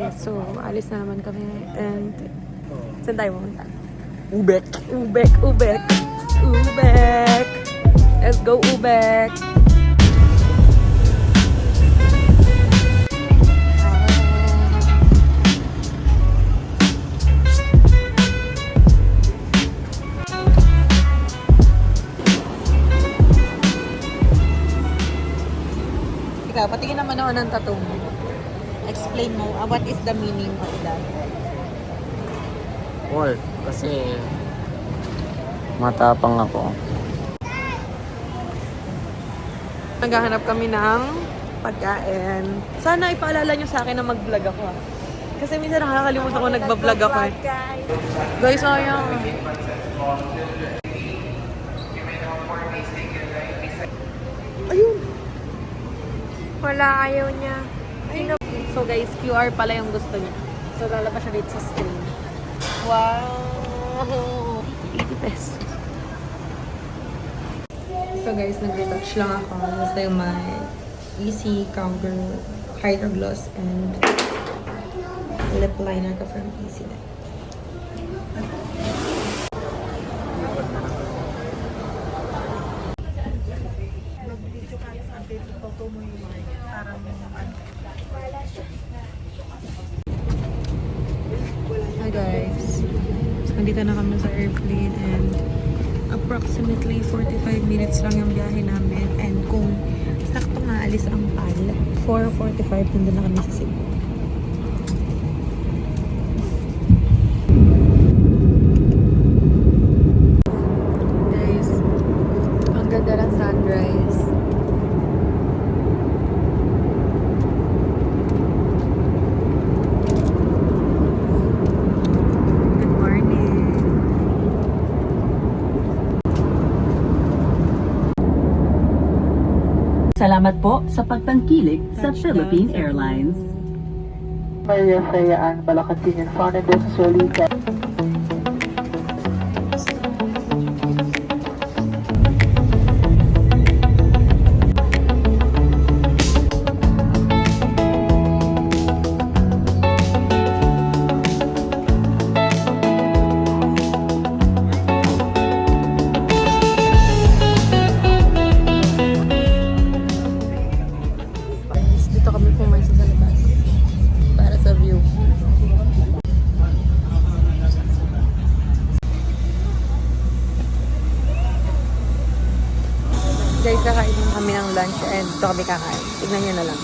guys, so alis na naman kami and saan tayo pumunta? Ubek. Ubek, Ubek, Ubek. Let's go Ubek. Ikaw, patingin naman ako ng tattoo mo. Explain mo, what is the meaning of that? Wolf. Kasi matapang ako. Naghahanap kami ng pagkain. Sana ipaalala nyo sa akin na mag-vlog ako. Kasi minsan nakakalimutan ko nagba-vlog ako eh. Guys, sayang. Ayun. Wala, ayaw niya. So guys, QR pala yung gusto niya. So lalabas siya dito sa screen. Wow! 80 pesos. So guys, nag-retouch lang ako. Basta yung my Easy Cover Hydro Gloss and lip liner ko from Easy. Hi guys. So, nandito na kami sa airplane and approximately 45 minutes lang yung biyahe namin. And kung sakto nga alis ang PAL, 4:45 nandun na kami sa Cebu. Guys, ang ganda ng sunrise. Salamat po sa pagtangkilik sa Philippine Airlines. Maria Sayaan, Malacanang, Fernandez, Solita. Dito kami pumaysa sa labas para sa view. Guys, kakain kami ng lunch and dito kami kakain. Tignan nyo na lang.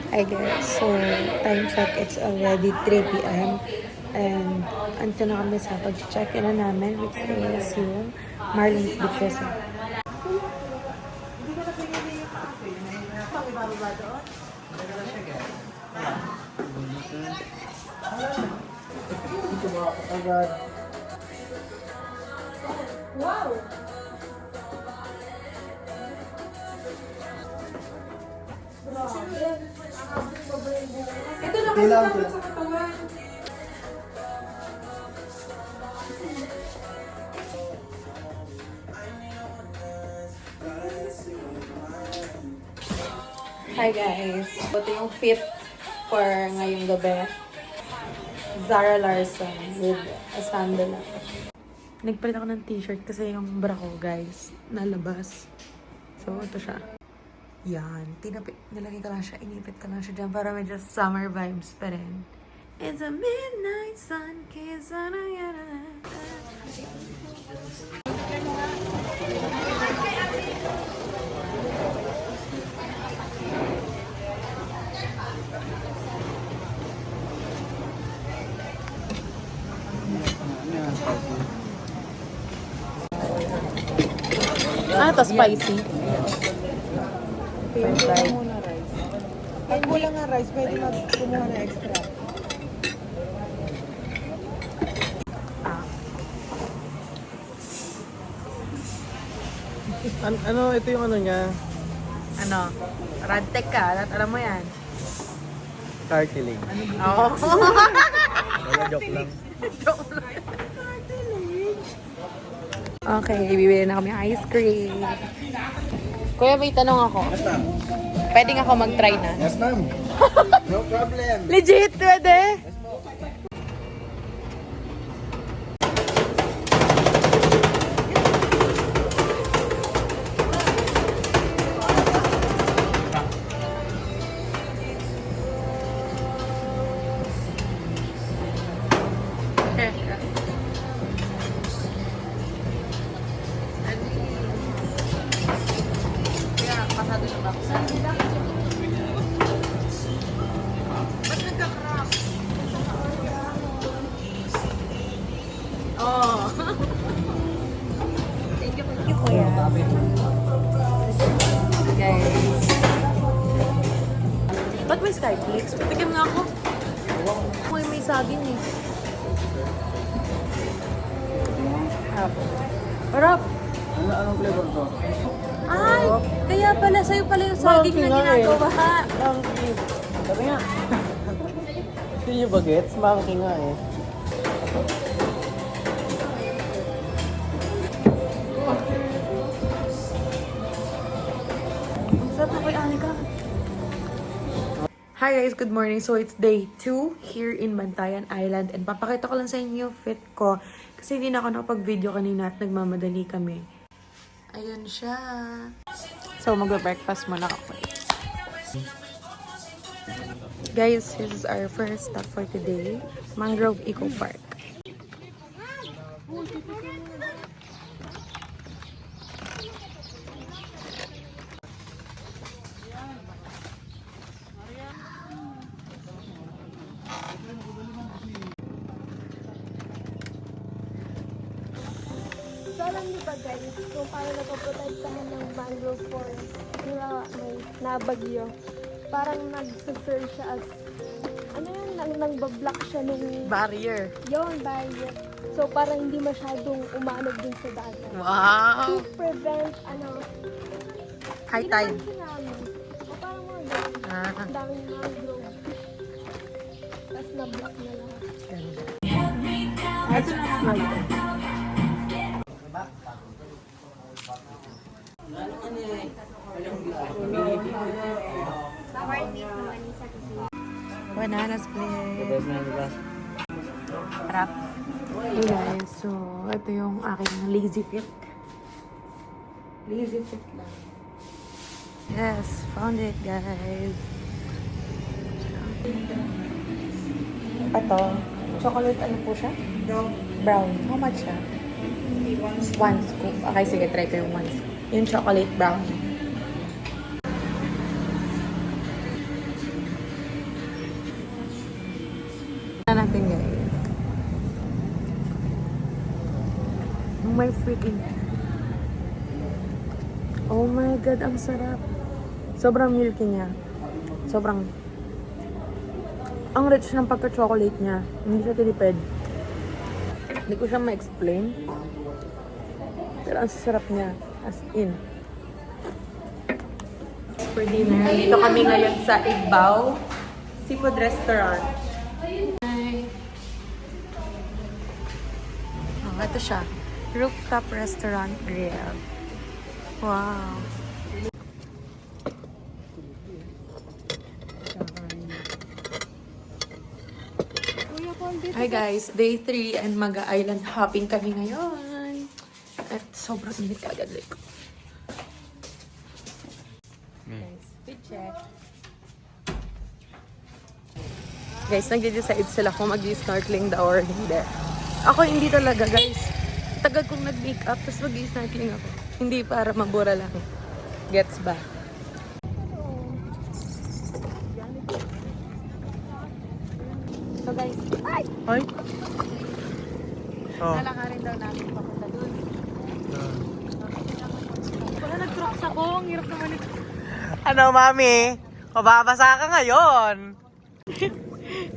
Hi guys, so time check, it's already 3 p.m. and anto na kami sa pag-check-in na namin, which is yung Marlins Beaches. Wow! Ito na kasi dapat sa katawan. Hi guys. Ito yung fit for ngayong gabi. Zara Larson with a sandal. Nagpalit ako ng t-shirt kasi yung bra ko guys nalabas. So ito siya. Yan. Nilagay ko lang siya. Inipit ko lang siya dyan para medyo summer vibes pa rin. It's a midnight sun kiss on a ito spicy. French fries. Pag kulang nga rice, pwede mag-kumuha na extra. Ano, ito yung ano niya? Ano? Radtech ka. Alam mo yan. Cartiling. Oo. Wala, joke lang. Okay, bibili na kami ice cream. Kuya, may tanong ako. Yes, ma'am. Pwede nga ako mag-try na. Yes, ma'am. No problem. Legit, pwede? Kaya, pasado na ba? Ba't nagka-crack? Oh. Thank you, kuya. Guys. Ba't may Skyflakes? Patikim nga ako. May saging eh. Harap. Anong flavor to? Ay! Kaya pala sa'yo pala yung saging na ginagawa. Monkey. Sabi nga. Hindi nyo ba gets? Monkey nga eh. Ang sarap na kay Anika. Hi guys, good morning. So it's day 2 here in Bantayan Island and papakita ko lang sa inyo yung fit ko kasi hindi na ako nakapag-video kanina at nagmamadali kami. Ayun siya. So magbe-breakfast muna ako. Guys, this is our first stop for today. Mangrove Eco Park. So alam niyo ba guys, kung paano napoprotektahan ng mangrove forest, di ba may nabagyo, parang nagsiserve siya as, ano yun, nangbablock siya nung, Barrier. yun, barrier. So parang hindi masyadong umanod dun sa dagat. Wow! To prevent, High hindi naman tide. tsunami. O parang mga ganun. Ah. Ang daming mangrove. Tapos na-block na lahat. Ito naman. Banana split. Harap. Hey guys, so ito yung aking lazy fit. Lazy fit lang. Yes, found it guys. Ito, chocolate ano po siya? Brown. How much siya? 1 scoop. Okay, sige, try ko yung 1 scoop. Yung chocolate brown. Na natin guys. Oh my freaking... Oh my god, ang sarap. Sobrang milky niya. Sobrang... Ang rich ng pagka-chocolate niya. Hindi siya tinipid. Hindi ko siya ma-explain. Pero ang sarap niya. As in. For dinner, dito kami ngayon sa Igbaw Seafood Restaurant. Hi! Oh, ito siya. Rooftop Restaurant Grill. Wow! Hi guys, day 3 and mag-island hopping kami ngayon. At sobrang init ka agad like. Guys, fit check. Guys, nag-decide sila kung mag-snorkeling daw or hindi. Ako hindi talaga guys. Tagal kong nag-makeup tapos mag-snorkeling ako. Hindi para mabura lang. Gets ba? So guys, ay! Ay! Oh. Lalakarin daw namin papunta dun. Wala, nag-crocs ako. Ang hirap naman ito. Ano, mami? Mababasa ka ngayon.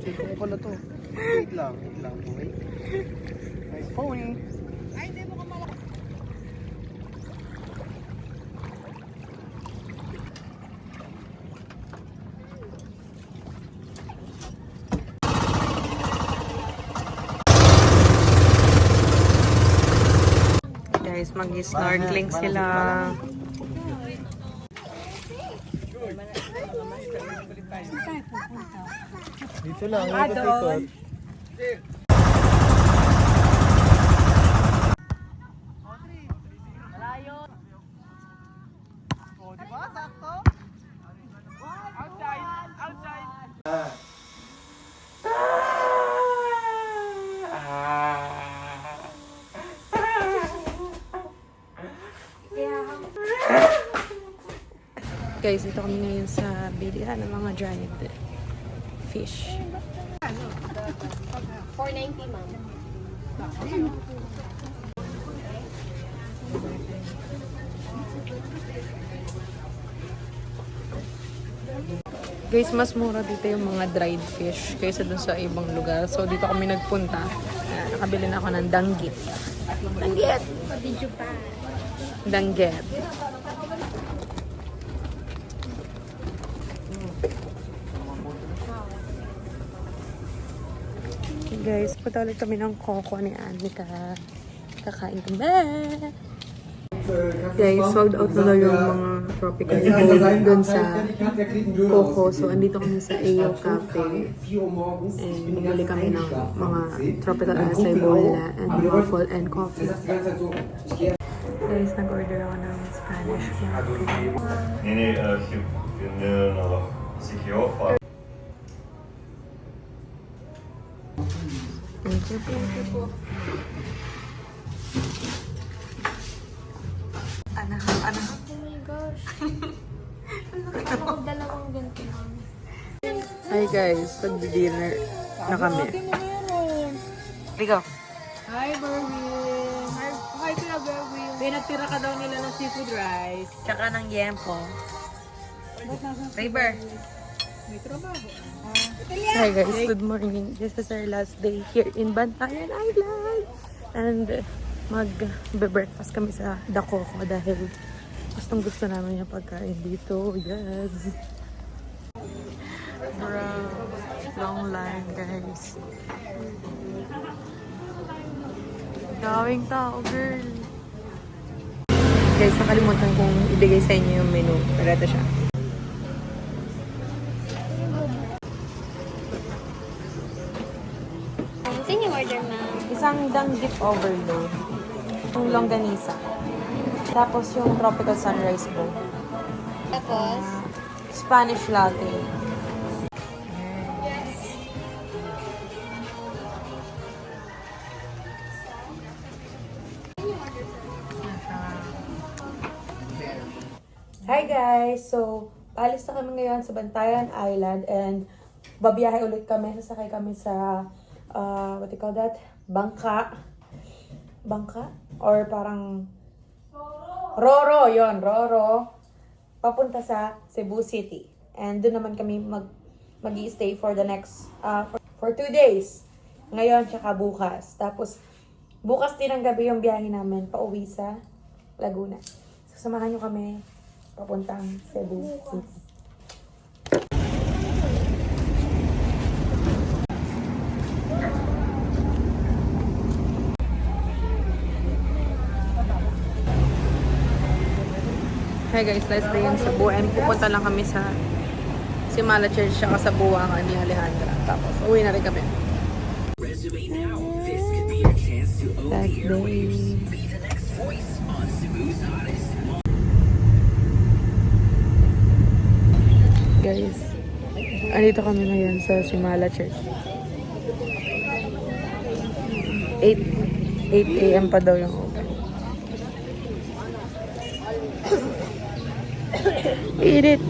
Ano pala to? Wait lang, boy. Nice pony. Guys, mag-snorkeling sila. Dito lang, ikot-ikot. Guys, dito kami ngayon sa bilihan ng mga dried fish. 490, ma'am. Guys, mas mura dito yung mga dried fish kaysa dun sa ibang lugar. So, dito kami nagpunta. Nakabili na ako ng danggit. Danggit! Danggit. Guys, punta ulit kami ng Coco ni Anika. Kakain kami. Guys, sold out na daw yung mga tropical food dun sa Coco. So, andito kami sa AO Cafe. And bumili kami ng mga tropical acai bola and waffle and coffee. Guys, nag-order ako ng Spanish latte. Nee, ik vind nog Thank you. Ano? Oh my gosh. Ako dalawang ganito, ma'am. Hi guys, pag-dinner na kami. Rico. Hi, Berwin. Hi, Kuya Berwin. Pinatira ka daw nila ng seafood rice. Tsaka ng yempo. River. May trabaho. Hi guys, good morning. This is our last day here in Bantayan Island. And mag-breakfast kami sa The Coco dahil gustong gusto namin yung pagkain dito. Yes. Bro, long line guys. Daming tao, girl. Guys, nakalimutan kong ibigay sa inyo yung menu. Pero ito siya. Saan yung order, ma'am? Isang danggit overload. Yung longganisa. Tapos yung tropical sunrise bowl. Tapos, Spanish latte. Hi guys! So, paalis na kami ngayon sa Bantayan Island and babiyahe ulit kami. Sasakay kami sa, what do you call that? Bangka. Bangka? Or parang... Roro! Yon Roro. Papunta sa Cebu City. And doon naman kami mag-i-stay for the next, for 2 days. Ngayon, tsaka bukas. Tapos, bukas din ang gabi yung biyahe namin pauwi sa Laguna. So, samahan nyo kami papuntang Cebu City. Hi guys, last day in Cebu and pupunta lang kami sa Simala Church siya sa buwangan ni Alejandra. Tapos uwi na rin kami. Last day. Guys, andito kami ngayon sa Simala Church. 8 a.m. pa daw yung open. Eat it!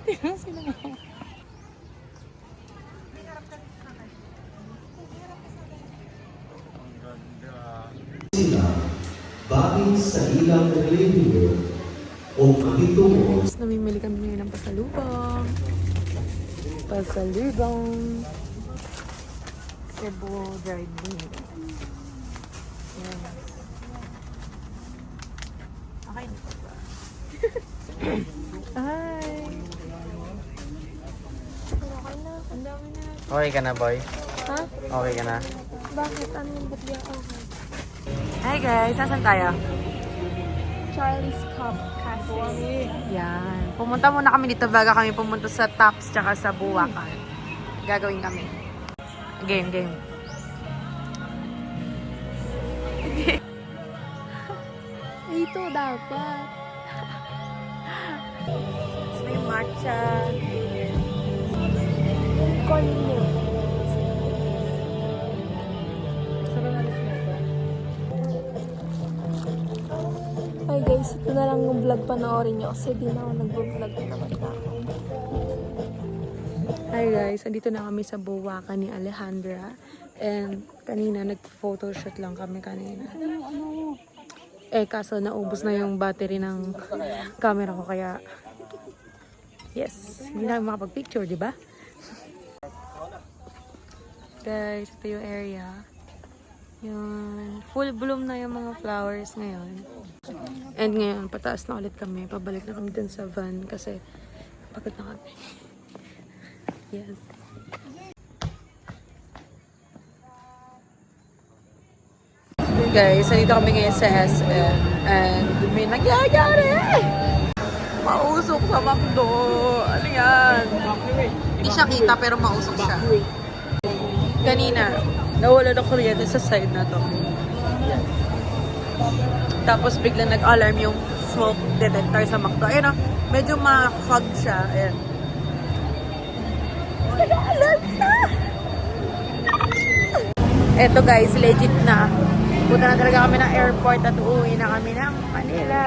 Tingnan sila mo. Bagay sa ilang relihiyon o makitungo. Namimili kami ngayon ng pasalubong. Pasalubong. Cebu dried bean. Yes. Okay na ba? Hi! Okay na. Ang dami na. Okay ka na, boy? Ha? Okay ka na? Bakit? Ano yung ba't di ako okay? Hi guys! Nasaan tayo? Charlie's Cup Cafe. Yan. Pumunta muna kami dito baga kami pumunta sa Tops tsaka sa Buwakan. Gagawin kami. Game. Ito dapat. May matcha. Corn milk. Sarap alis na ito. Hi guys, ito na lang yung vlog panoorin nyo kasi di na ako nag-vlog naman na ako. Hi guys, andito na kami sa Buwakan ni Alejandra. And kanina, nag-photoshoot lang kami kanina. Kaso naubos na yung battery ng camera ko kaya yes, hindi na makapag-picture, di ba? Guys, ito yung area. Yun. Full bloom na yung mga flowers ngayon. And ngayon, pataas na ulit kami. Pabalik na kami dun sa van kasi pagod na kami. Yes. Guys, nandito kami ngayon sa SM and may nangyayari! Mausok sa McDo! Ano yan? Hindi siya kita pero mausok siya. Kanina, nawala ng kuryente sa side na to. Tapos biglang nag-alarm yung smoke detector sa McDo. Ayun o, medyo ma-fog siya. Ayan. Nag-alarm na! Eto guys, legit na. Punta na talaga kami ng airport at uuwi na kami ng Manila.